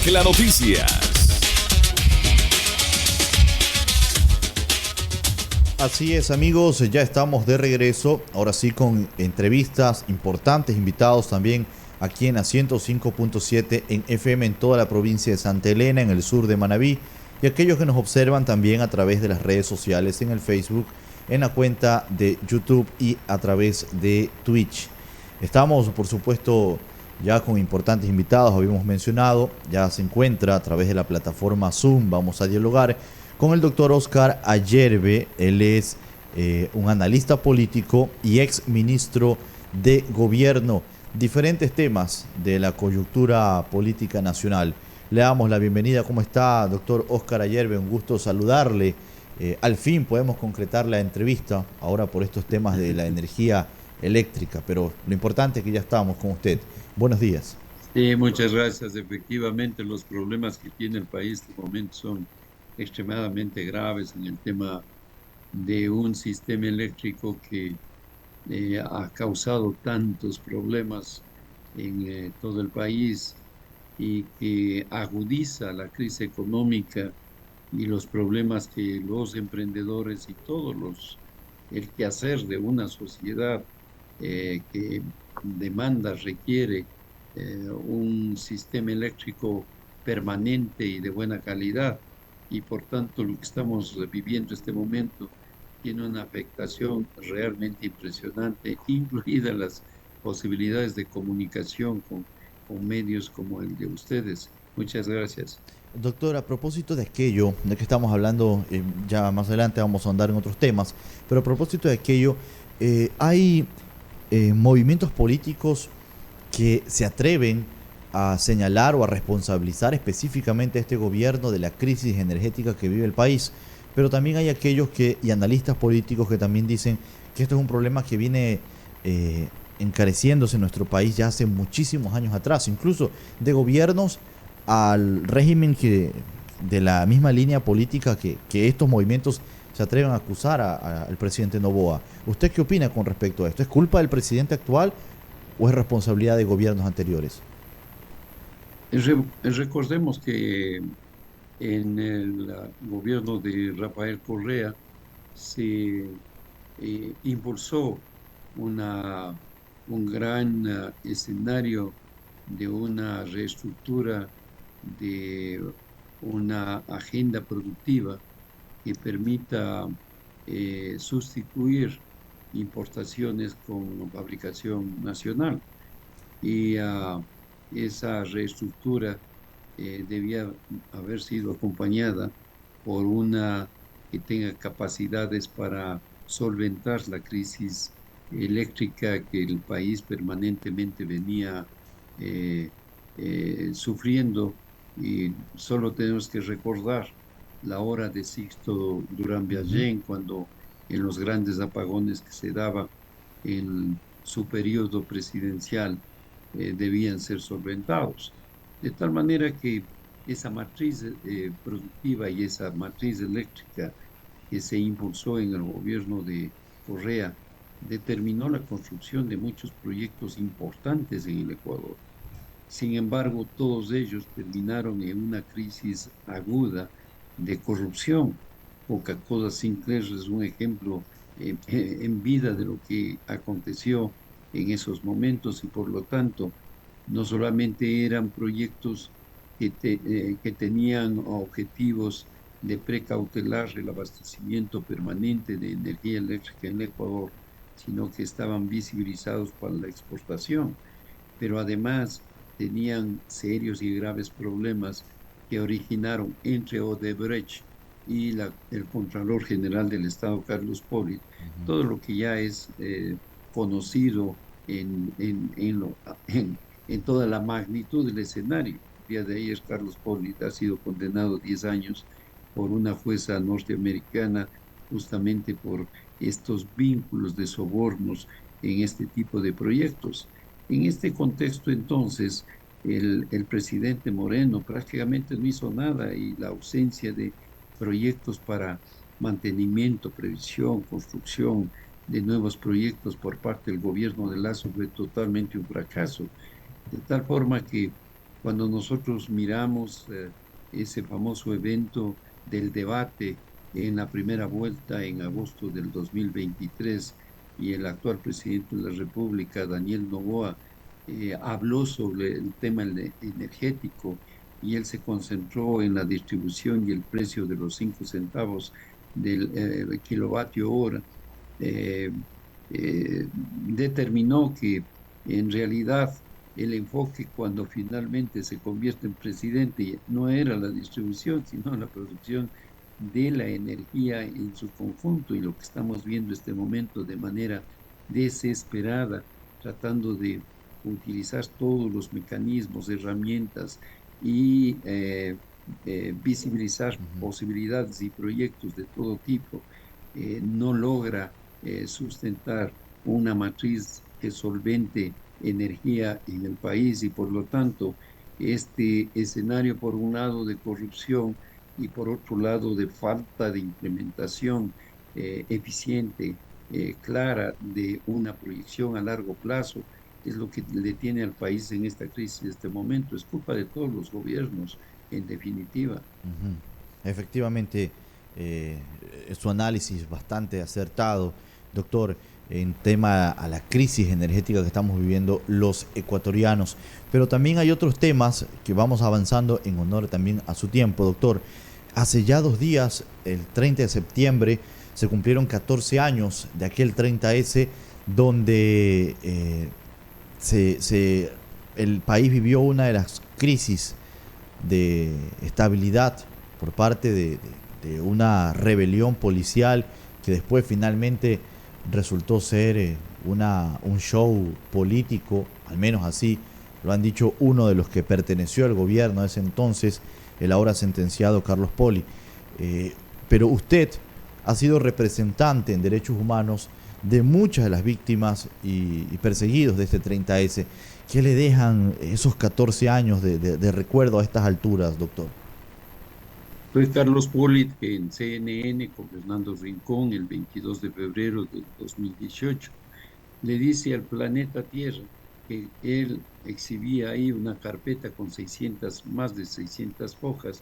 Mezcla Noticias. Así es, amigos, ya estamos de regreso, ahora sí con entrevistas importantes, invitados también aquí en la 105.7 en FM en toda la provincia de Santa Elena, en el sur de Manabí, y aquellos que nos observan también a través de las redes sociales, en el Facebook, en la cuenta de YouTube y a través de Twitch. Estamos, por supuesto, ya con importantes invitados, habíamos mencionado, ya se encuentra a través de la plataforma Zoom, vamos a dialogar con el doctor Oscar Ayerbe. Él es un analista político y ex ministro de gobierno. Diferentes temas de la coyuntura política nacional. Le damos la bienvenida. ¿Cómo está, doctor Oscar Ayerbe? Un gusto saludarle. Al fin podemos concretar la entrevista ahora por estos temas de la energía eléctrica, pero lo importante es que ya estamos con usted. Buenos días. Sí, muchas gracias. Efectivamente, los problemas que tiene el país en este momento son extremadamente graves en el tema de un sistema eléctrico que ha causado tantos problemas en todo el país y que agudiza la crisis económica y los problemas que los emprendedores y el quehacer de una sociedad que demanda, requiere un sistema eléctrico permanente y de buena calidad. Y por tanto, lo que estamos viviendo en este momento tiene una afectación realmente impresionante, incluidas las posibilidades de comunicación con medios como el de ustedes. Muchas gracias. Doctor, a propósito de aquello, de que estamos hablando, ya más adelante vamos a andar en otros temas, pero a propósito de aquello, hay movimientos políticos que se atreven a señalar o a responsabilizar específicamente a este gobierno de la crisis energética que vive el país, pero también hay aquellos y analistas políticos que también dicen que esto es un problema que viene encareciéndose en nuestro país ya hace muchísimos años atrás, incluso de gobiernos al régimen de la misma línea política que estos movimientos se atreven a acusar al presidente Noboa. ¿Usted qué opina con respecto a esto? ¿Es culpa del presidente actual o es responsabilidad de gobiernos anteriores? Recordemos que en el gobierno de Rafael Correa se impulsó una, un gran escenario de una reestructura de una agenda productiva que permita sustituir importaciones con fabricación nacional. Y esa reestructura debía haber sido acompañada por una que tenga capacidades para solventar la crisis eléctrica que el país permanentemente venía eh, sufriendo. Y solo tenemos que recordar la hora de Sixto Durán Ujú. Ballén, cuando en los grandes apagones que se daba en su periodo presidencial debían ser solventados. De tal manera que esa matriz productiva y esa matriz eléctrica que se impulsó en el gobierno de Correa determinó la construcción de muchos proyectos importantes en el Ecuador. Sin embargo, todos ellos terminaron en una crisis aguda de corrupción. Coca-Cola Sinclair es un ejemplo en vida de lo que aconteció en esos momentos y por lo tanto no solamente eran proyectos que tenían objetivos de precautelar el abastecimiento permanente de energía eléctrica en Ecuador, sino que estaban visibilizados para la exportación, pero además tenían serios y graves problemas que originaron entre Odebrecht y el Contralor General del Estado, Carlos Poli, Ujú. todo lo que ya es conocido en toda la magnitud del escenario. El día de ayer, Carlos Poli ha sido condenado a 10 años por una jueza norteamericana justamente por estos vínculos de sobornos en este tipo de proyectos. En este contexto, entonces, el presidente Moreno prácticamente no hizo nada y la ausencia de proyectos para mantenimiento, previsión, construcción de nuevos proyectos por parte del gobierno de Lazo fue totalmente un fracaso. De tal forma que Cuando nosotros miramos ese famoso evento del debate en la primera vuelta en agosto del 2023 y el actual presidente de la República, Daniel Noboa, habló sobre el tema energético y él se concentró en la distribución y el precio de los 5 centavos del kilovatio hora, eh, determinó que en realidad el enfoque cuando finalmente se convierte en presidente no era la distribución, sino la producción de la energía en su conjunto, y lo que estamos viendo este momento de manera desesperada, tratando de utilizar todos los mecanismos, herramientas y visibilizar Ujú. posibilidades y proyectos de todo tipo, no logra sustentar una matriz que solvente energía en el país, y por lo tanto este escenario, por un lado, de corrupción y por otro lado de falta de implementación eficiente, clara, de una proyección a largo plazo, es lo que le tiene al país en esta crisis en este momento. Es culpa de todos los gobiernos, en definitiva. Ujú. Efectivamente, eh, su análisis bastante acertado, doctor, en tema a la crisis energética que estamos viviendo los ecuatorianos. Pero también hay otros temas que vamos avanzando en honor también a su tiempo, doctor. Hace ya 2 días, el 30 de septiembre, se cumplieron 14 años de aquel 30S donde el país vivió una de las crisis de estabilidad por parte de una rebelión policial que después finalmente resultó ser un show político, al menos así lo han dicho uno de los que perteneció al gobierno de ese entonces, el ahora sentenciado Carlos Poli. Eh, pero usted ha sido representante en derechos humanos de muchas de las víctimas y perseguidos de este 30S. ¿Qué le dejan esos 14 años de recuerdo a estas alturas, doctor? Fue Carlos Polit que en CNN con Fernando Rincón el 22 de febrero del 2018 le dice al planeta Tierra que él exhibía ahí una carpeta con 600, más de 600 hojas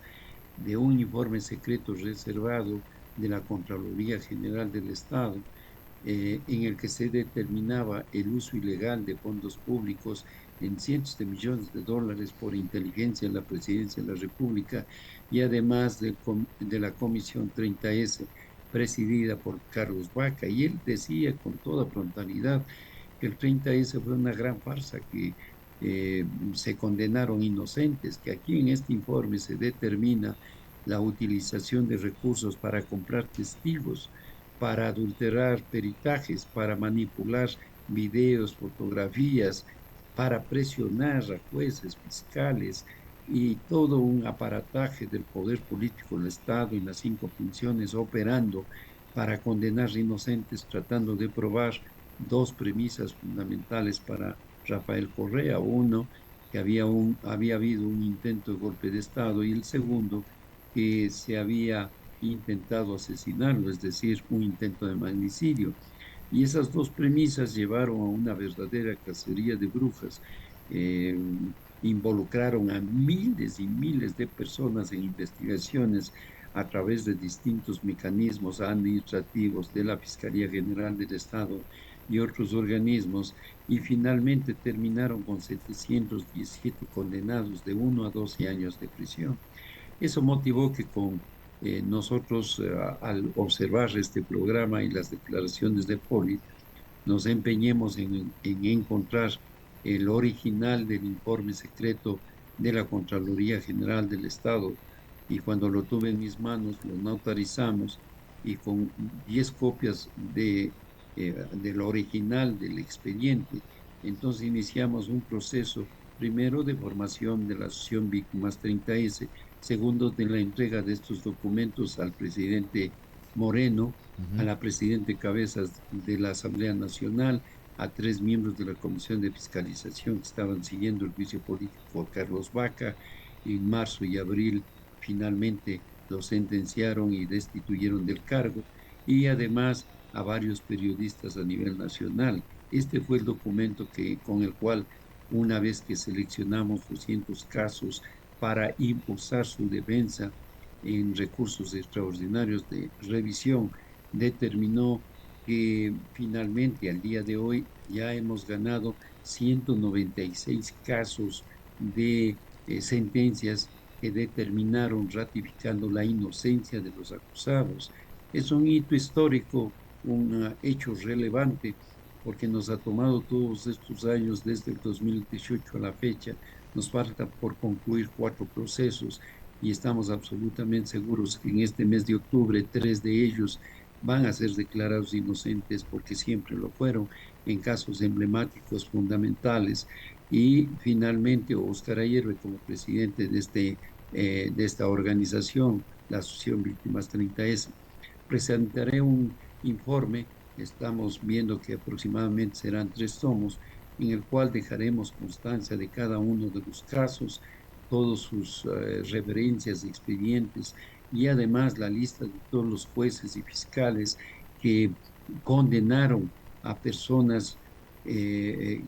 de un informe secreto reservado de la Contraloría General del Estado, en el que se determinaba el uso ilegal de fondos públicos en cientos de millones de dólares por inteligencia en la Presidencia de la República, y además de la Comisión 30S, presidida por Carlos Vaca. Y él decía con toda frontalidad que el 30S fue una gran farsa, que se condenaron inocentes, que aquí en este informe se determina la utilización de recursos para comprar testigos, para adulterar peritajes, para manipular videos, fotografías, para presionar a jueces, fiscales y todo un aparataje del poder político del Estado en las 5 funciones operando para condenar inocentes, tratando de probar dos premisas fundamentales para Rafael Correa. Uno, que había habido un intento de golpe de Estado, y el segundo, que se había intentado asesinarlo, es decir, un intento de magnicidio. Y esas dos premisas llevaron a una verdadera cacería de brujas. Eh, Involucraron a miles y miles de personas en investigaciones a través de distintos mecanismos administrativos de la Fiscalía General del Estado y otros organismos, y finalmente terminaron con 717 condenados de 1 a 12 años de prisión. Eso motivó que con nosotros, al observar este programa y las declaraciones de Poli, nos empeñemos en encontrar el original del informe secreto de la Contraloría General del Estado. Y cuando lo tuve en mis manos, lo notarizamos, y con 10 copias del original del expediente, entonces iniciamos un proceso, primero de formación de la Asociación Víctimas 30S, segundo de la entrega de estos documentos al presidente Moreno, a Ujú. la presidenta Cabezas de la Asamblea Nacional, a 3 miembros de la Comisión de Fiscalización que estaban siguiendo el juicio político a Carlos Vaca. En marzo y abril finalmente lo sentenciaron y destituyeron del cargo, y además a varios periodistas a nivel nacional. Este fue el documento con el cual una vez que seleccionamos 200 casos para impulsar su defensa en recursos extraordinarios de revisión, determinó que finalmente al día de hoy ya hemos ganado 196 casos de sentencias que determinaron ratificando la inocencia de los acusados. Es un hito histórico, un hecho relevante, porque nos ha tomado todos estos años, desde el 2018 a la fecha. Nos falta por concluir 4 procesos y estamos absolutamente seguros que en este mes de octubre 3 de ellos van a ser declarados inocentes, porque siempre lo fueron en casos emblemáticos fundamentales. Y finalmente Oscar Ayerbe, como presidente de esta organización, la Asociación Víctimas 30S, presentaré un informe. Estamos viendo que aproximadamente serán 3 tomos, en el cual dejaremos constancia de cada uno de los casos, todas sus referencias, expedientes, y además la lista de todos los jueces y fiscales que condenaron a personas que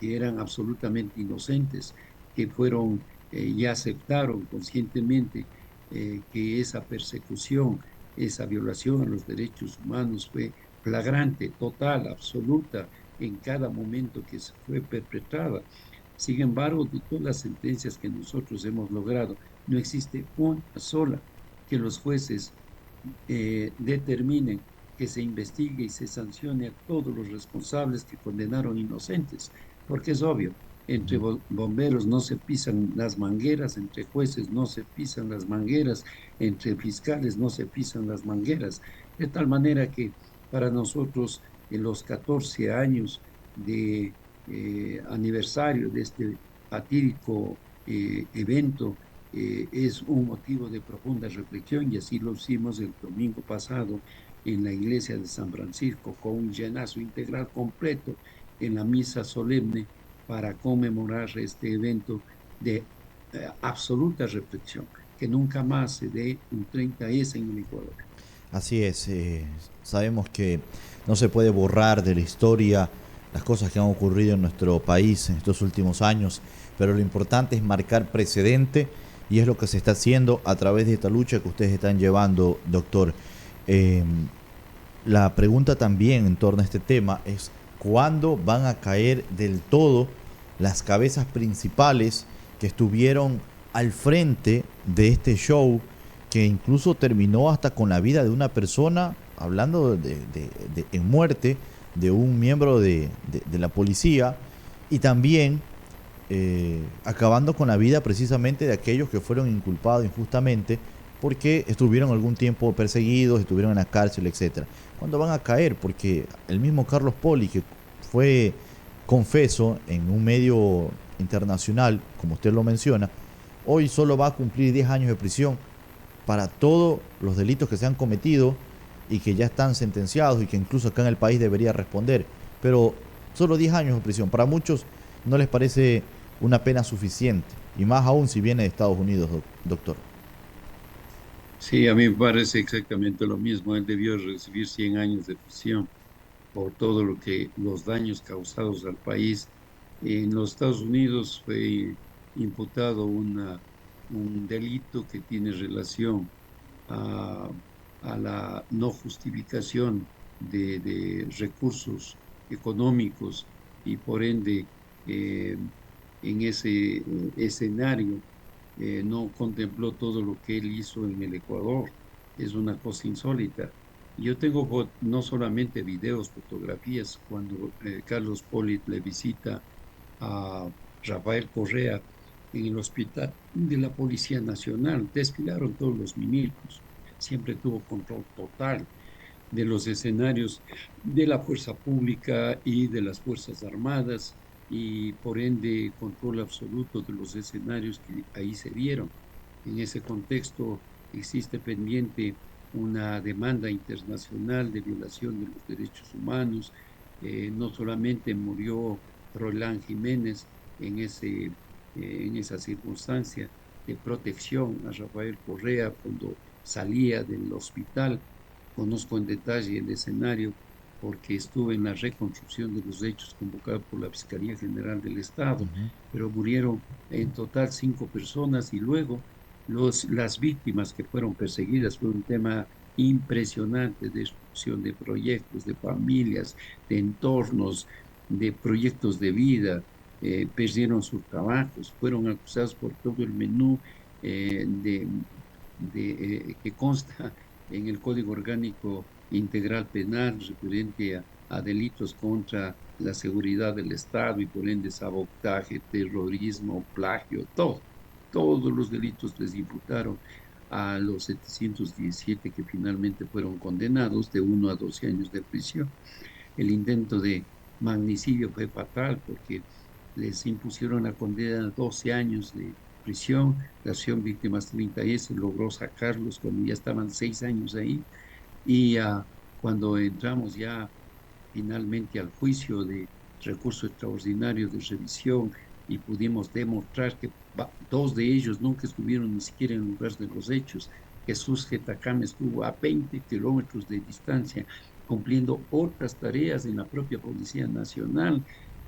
eran absolutamente inocentes, que fueron y aceptaron conscientemente que esa persecución, esa violación a los derechos humanos fue flagrante, total, absoluta, en cada momento que se fue perpetrada. Sin embargo, de todas las sentencias que nosotros hemos logrado, no existe una sola que los jueces determinen que se investigue y se sancione a todos los responsables que condenaron inocentes, porque es obvio, entre bomberos no se pisan las mangueras, entre jueces no se pisan las mangueras, entre fiscales no se pisan las mangueras, de tal manera que para nosotros en los 14 años de aniversario de este fatídico evento, es un motivo de profunda reflexión, y así lo hicimos el domingo pasado en la iglesia de San Francisco, con un llenazo integral completo en la misa solemne para conmemorar este evento de absoluta reflexión, que nunca más se dé un 30S en el Ecuador. Así es, sabemos que no se puede borrar de la historia las cosas que han ocurrido en nuestro país en estos últimos años, pero lo importante es marcar precedente, y es lo que se está haciendo a través de esta lucha que ustedes están llevando, doctor. Eh, la pregunta también en torno a este tema es: ¿cuándo van a caer del todo las cabezas principales que estuvieron al frente de este show, que incluso terminó hasta con la vida de una persona, hablando en muerte de un miembro de la policía, y también acabando con la vida precisamente de aquellos que fueron inculpados injustamente porque estuvieron algún tiempo perseguidos, estuvieron en la cárcel, etcétera? ¿Cuándo van a caer? Porque el mismo Carlos Poli, que fue confeso en un medio internacional, como usted lo menciona, hoy solo va a cumplir 10 años de prisión para todos los delitos que se han cometido y que ya están sentenciados, y que incluso acá en el país debería responder. Pero solo 10 años de prisión. Para muchos no les parece una pena suficiente, y más aún si viene de Estados Unidos, doctor. Sí, a mí me parece exactamente lo mismo. Él debió recibir 100 años de prisión por todo lo que los daños causados al país. En los Estados Unidos fue imputado un delito que tiene relación a, a la no justificación de recursos económicos, y por ende en ese escenario no contempló todo lo que él hizo en el Ecuador. Es una cosa insólita. Yo tengo no solamente videos, fotografías, cuando Carlos Poli le visita a Rafael Correa en el hospital de la Policía Nacional. Desfilaron todos los milicos. Siempre tuvo control total de los escenarios de la fuerza pública y de las Fuerzas Armadas, y por ende control absoluto de los escenarios que ahí se dieron. En ese contexto existe pendiente una demanda internacional de violación de los derechos humanos. No solamente murió Roland Jiménez en esa circunstancia de protección a Rafael Correa cuando salía del hospital. Conozco en detalle el escenario. porque estuve en la reconstrucción de los hechos convocados por la Fiscalía General del Estado, Ujú. pero murieron en total 5 personas y luego las víctimas que fueron perseguidas fue un tema impresionante, de destrucción de proyectos, de familias, de entornos, de proyectos de vida, perdieron sus trabajos, fueron acusados por todo el menú que consta en el Código Orgánico Integral Penal referente a delitos contra la seguridad del Estado y por ende sabotaje, terrorismo, plagio, todos los delitos les imputaron a los 717 que finalmente fueron condenados de 1 a 12 años de prisión. El intento de magnicidio fue fatal porque les impusieron la condena a 12 años de prisión. La acción Víctimas 30S logró sacarlos cuando ya estaban 6 años ahí. Y cuando entramos ya finalmente al juicio de recurso extraordinario de revisión y pudimos demostrar que dos de ellos nunca estuvieron ni siquiera en el lugar de los hechos. Jesús Getacame estuvo a 20 kilómetros de distancia cumpliendo otras tareas en la propia Policía Nacional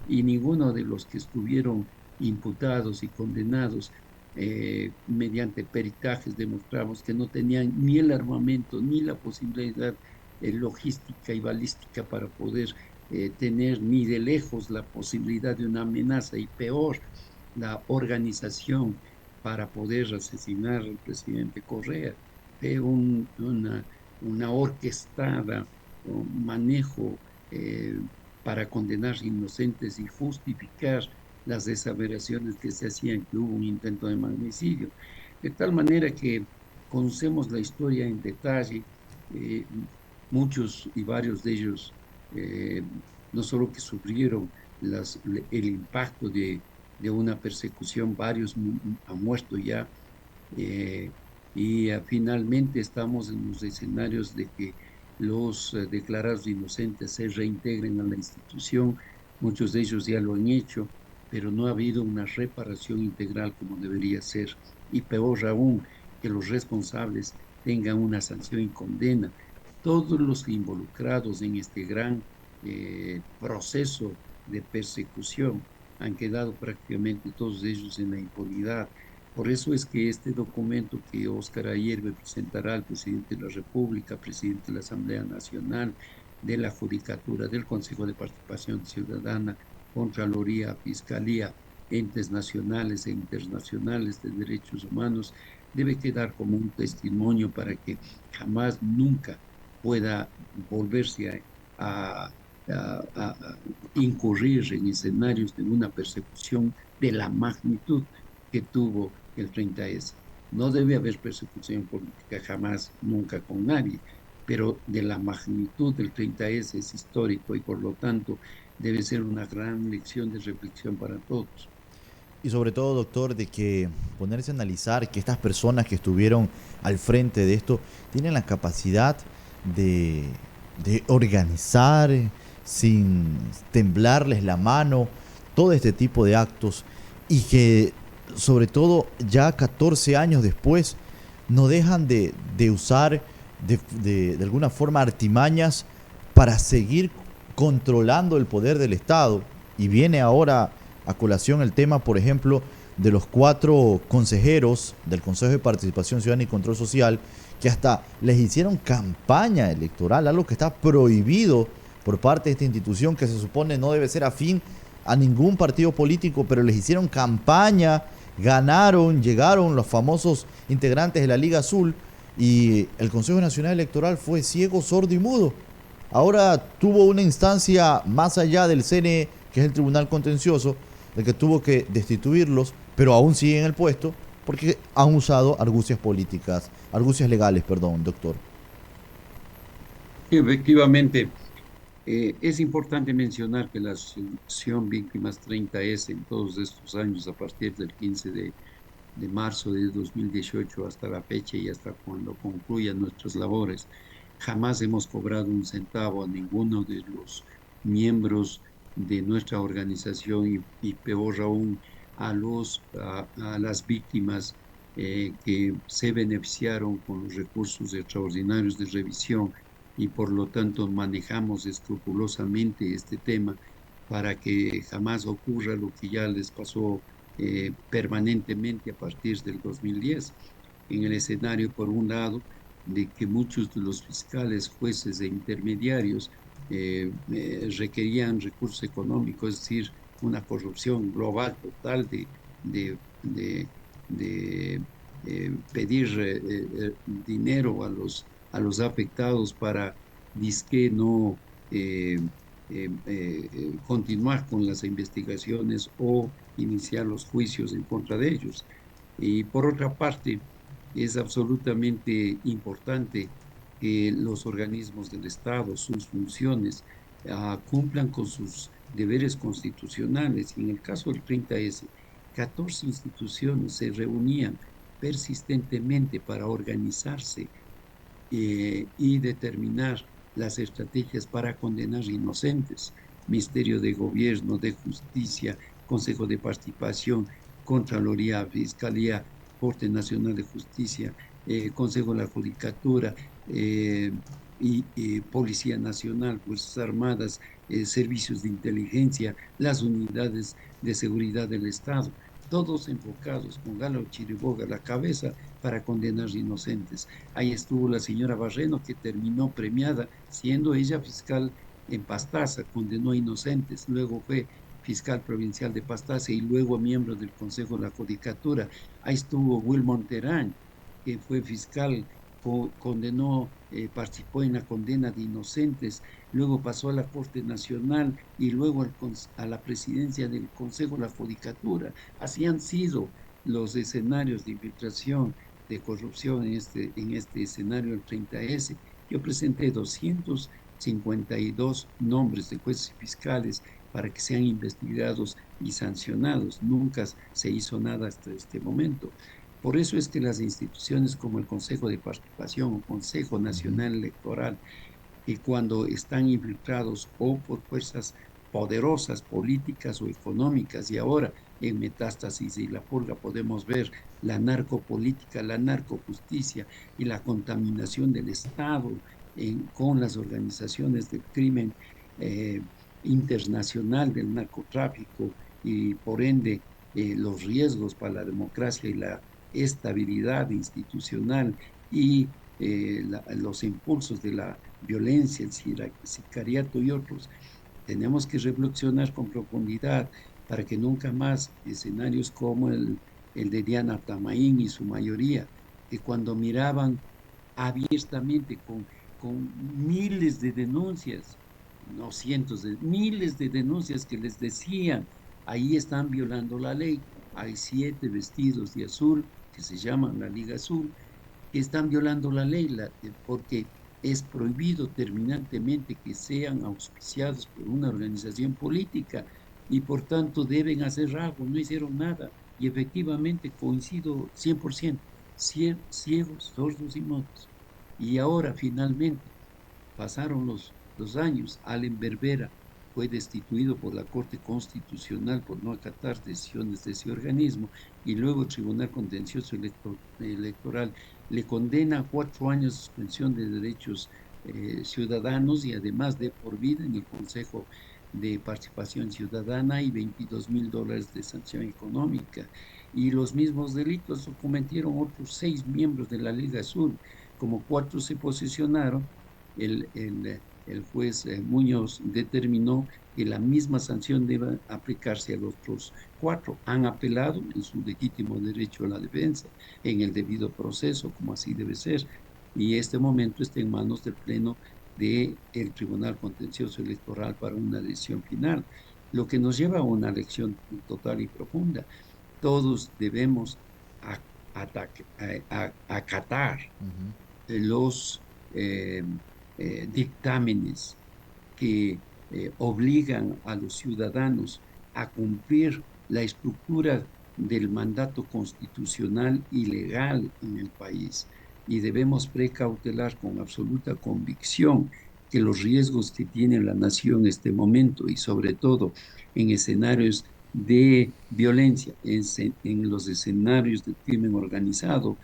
y ninguno de los que estuvieron imputados y condenados mediante peritajes demostramos que no tenían ni el armamento ni la posibilidad logística y balística para poder tener ni de lejos la posibilidad de una amenaza y peor, la organización para poder asesinar al presidente Correa. Fue una orquestada un manejo para condenar inocentes y justificar las desaveraciones que se hacían que hubo un intento de magnicidio. De tal manera que conocemos la historia en detalle, eh, muchos y varios de ellos, eh, no solo que sufrieron el impacto de una persecución, varios han muerto ya, eh, y finalmente estamos en los escenarios de que los declarados inocentes se reintegren a la institución. Muchos de ellos ya lo han hecho, pero no ha habido una reparación integral como debería ser. Y peor aún, que los responsables tengan una sanción y condena. Todos los involucrados en este gran proceso de persecución han quedado prácticamente todos ellos en la impunidad. Por eso es que este documento que Óscar Ayerbe presentará al presidente de la República, presidente de la Asamblea Nacional, de la Judicatura, del Consejo de Participación Ciudadana, Contraloría, Fiscalía, entes nacionales e internacionales de derechos humanos, debe quedar como un testimonio para que jamás, nunca pueda volverse a incurrir en escenarios de una persecución de la magnitud que tuvo el 30S. No debe haber persecución política jamás, nunca con nadie, pero de la magnitud del 30S es histórico y por lo tanto debe ser una gran lección de reflexión para todos. Y sobre todo, doctor, de que ponerse a analizar que estas personas que estuvieron al frente de esto tienen la capacidad de, de organizar sin temblarles la mano todo este tipo de actos y que sobre todo ya 14 años después no dejan de usar de alguna forma artimañas para seguir controlando el poder del Estado. Y viene ahora a colación el tema, por ejemplo, de los 4 consejeros del Consejo de Participación Ciudadana y Control Social, que hasta les hicieron campaña electoral, algo que está prohibido por parte de esta institución, que se supone no debe ser afín a ningún partido político, pero les hicieron campaña, ganaron, llegaron los famosos integrantes de la Liga Azul y el Consejo Nacional Electoral fue ciego, sordo y mudo. Ahora tuvo una instancia más allá del CNE, que es el Tribunal Contencioso, el que tuvo que destituirlos, pero aún siguen en el puesto porque han usado argucias políticas, argucias legales, perdón, doctor. Efectivamente, es importante mencionar que la Asociación Víctimas 30S en todos estos años, a partir del 15 de marzo de 2018 hasta la fecha y hasta cuando concluyan nuestras labores, jamás hemos cobrado un centavo a ninguno de los miembros de nuestra organización y peor aún a las víctimas que se beneficiaron con los recursos extraordinarios de revisión y por lo tanto manejamos escrupulosamente este tema para que jamás ocurra lo que ya les pasó permanentemente a partir del 2010, en el escenario, por un lado, de que muchos de los fiscales, jueces e intermediarios requerían recursos económicos, es decir, una corrupción global total de, de, de pedir dinero a los afectados para disque no continuar con las investigaciones o iniciar los juicios en contra de ellos. Y por otra parte, es absolutamente importante que los organismos del Estado, sus funciones, cumplan con sus deberes constitucionales. Y en el caso del 30S, 14 instituciones se reunían persistentemente para organizarse y determinar las estrategias para condenar inocentes. Ministerio de Gobierno, de Justicia, Consejo de Participación, Contraloría, Fiscalía, Corte Nacional de Justicia, Consejo de la Judicatura y Policía Nacional, Fuerzas Armadas, servicios de inteligencia, las unidades de seguridad del Estado, todos enfocados con Galo Chiriboga a la cabeza para condenar inocentes. Ahí estuvo la señora Barreno, que terminó premiada, siendo ella fiscal en Pastaza, condenó a inocentes, luego fue fiscal provincial de Pastaza y luego miembro del Consejo de la Judicatura. Ahí estuvo Wilmon Terán, que fue fiscal, condenó, participó en la condena de inocentes, luego pasó a la Corte Nacional y luego a la presidencia del Consejo de la Judicatura. Así han sido los escenarios de infiltración, de corrupción en este escenario del 30S. Yo presenté 252 nombres de jueces y fiscales para que sean investigados y sancionados. Nunca se hizo nada hasta este momento. Por eso es que las instituciones como el Consejo de Participación o Consejo Ujú. Nacional Electoral, que cuando están infiltrados o por fuerzas poderosas, políticas o económicas, y ahora en Metástasis y La Purga podemos ver la narcopolítica, la narcojusticia y la contaminación del Estado con las organizaciones del crimen eh, internacional del narcotráfico y por ende los riesgos para la democracia y la estabilidad institucional y los impulsos de la violencia, el sicariato y otros. Tenemos que reflexionar con profundidad para que nunca más escenarios como el de Diana Tamaín y su mayoría, que cuando miraban abiertamente con miles de denuncias, no cientos de miles de denuncias que les decían, ahí están violando la ley, hay 7 vestidos de azul que se llaman la Liga Azul, que están violando la ley, porque es prohibido terminantemente que sean auspiciados por una organización política y por tanto deben hacer algo, no hicieron nada. Y efectivamente coincido 100%, ciegos, sordos y mudos. Y ahora finalmente pasaron los años, Allen Berbera fue destituido por la Corte Constitucional por no acatar decisiones de ese organismo y luego el Tribunal Contencioso Electoral le condena a 4 años de suspensión de derechos ciudadanos y además de por vida en el Consejo de Participación Ciudadana y $22,000 de sanción económica. Y los mismos delitos cometieron otros 6 miembros de la Liga Azul, como 4 se posicionaron, el juez Muñoz determinó que la misma sanción debe aplicarse a los otros 4. Han apelado en su legítimo derecho a la defensa, en el debido proceso, como así debe ser. Y este momento está en manos del Pleno del Tribunal Contencioso Electoral para una decisión final, lo que nos lleva a una lección total y profunda. Todos debemos acatar Ujú. los eh, dictámenes que obligan a los ciudadanos a cumplir la estructura del mandato constitucional y legal en el país. Y debemos precautelar con absoluta convicción que los riesgos que tiene la nación en este momento y sobre todo en escenarios de violencia, en los escenarios del crimen organizado,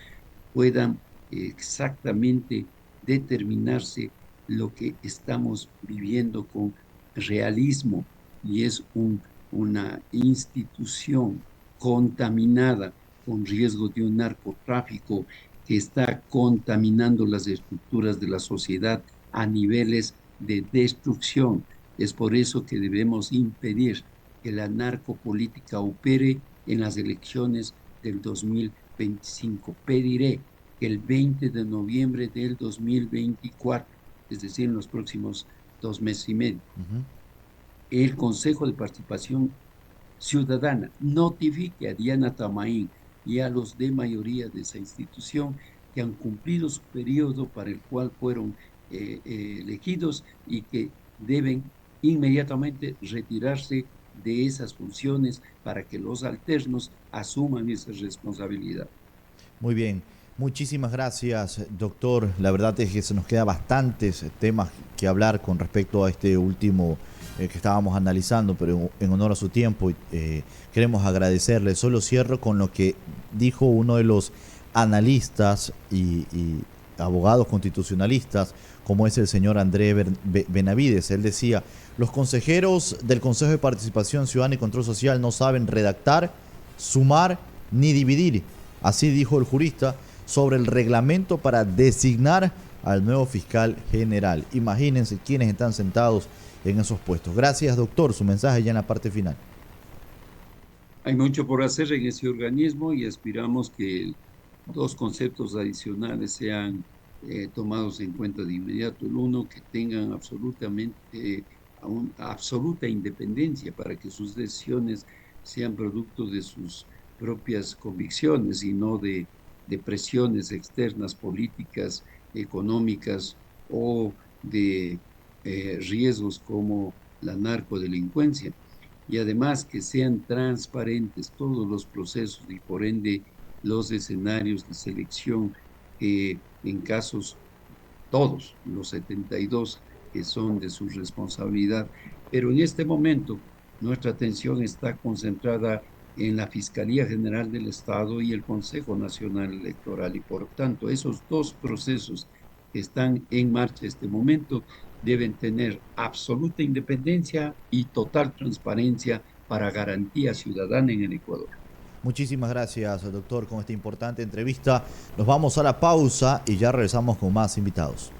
puedan exactamente determinarse lo que estamos viviendo con realismo, y es una institución contaminada con riesgo de un narcotráfico que está contaminando las estructuras de la sociedad a niveles de destrucción. Es por eso que debemos impedir que la narcopolítica opere en las elecciones del 2025. Pediré que el 20 de noviembre del 2024, es decir, en los próximos 2 meses y medio, el Consejo de Participación Ciudadana notifique a Diana Tamaín y a los de mayoría de esa institución que han cumplido su periodo para el cual fueron elegidos y que deben inmediatamente retirarse de esas funciones para que los alternos asuman esa responsabilidad. Muy bien, muchísimas gracias, doctor. La verdad es que se nos queda bastantes temas que hablar con respecto a este último que estábamos analizando, pero en honor a su tiempo queremos agradecerle. Solo cierro con lo que dijo uno de los analistas y abogados constitucionalistas, como es el señor Andrés Benavides. Él decía: los consejeros del Consejo de Participación Ciudadana y Control Social no saben redactar, sumar ni dividir. Así dijo el jurista sobre el reglamento para designar al nuevo fiscal general. Imagínense quiénes están sentados en esos puestos. Gracias, doctor. Su mensaje ya en la parte final. Hay mucho por hacer en ese organismo y aspiramos que 2 conceptos adicionales sean tomados en cuenta de inmediato. El uno, que tengan absoluta independencia para que sus decisiones sean producto de sus propias convicciones y no de presiones externas, políticas, económicas o de riesgos como la narcodelincuencia. Y además que sean transparentes todos los procesos y por ende los escenarios de selección en casos, todos los 72 que son de su responsabilidad. Pero en este momento nuestra atención está concentrada en la Fiscalía General del Estado y el Consejo Nacional Electoral, y por tanto esos 2 procesos que están en marcha en este momento deben tener absoluta independencia y total transparencia para garantía ciudadana en el Ecuador. Muchísimas gracias, doctor, con esta importante entrevista. Nos vamos a la pausa y ya regresamos con más invitados.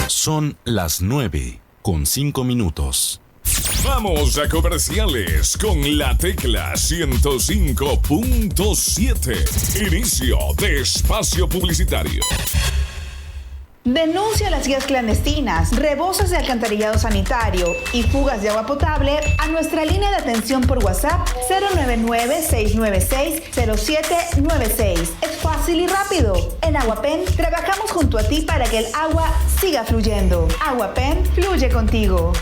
Son las 9:05. Vamos a comerciales con la tecla 105.7. Inicio de espacio publicitario. Denuncia las guías clandestinas, rebosas de alcantarillado sanitario y fugas de agua potable a nuestra línea de atención por WhatsApp 099-696-0796. Es fácil y rápido. En Aguapen trabajamos junto a ti para que el agua siga fluyendo. Aguapen fluye contigo. 。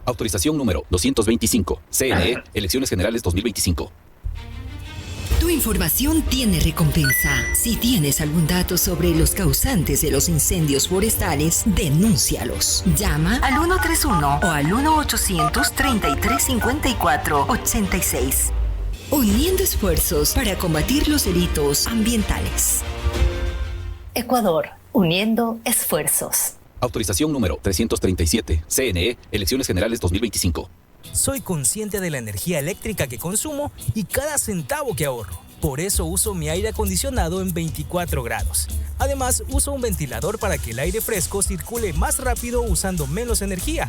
Autorización número 225. CNE, Elecciones Generales 2025. Tu información tiene recompensa. Si tienes algún dato sobre los causantes de los incendios forestales, denúncialos. Llama al 131 o al 1-800-3354-86. Uniendo esfuerzos para combatir los delitos ambientales. Ecuador, uniendo esfuerzos. Autorización número 337. CNE, Elecciones Generales 2025. Soy consciente de la energía eléctrica que consumo y cada centavo que ahorro. Por eso uso mi aire acondicionado en 24 grados. Además, uso un ventilador para que el aire fresco circule más rápido usando menos energía.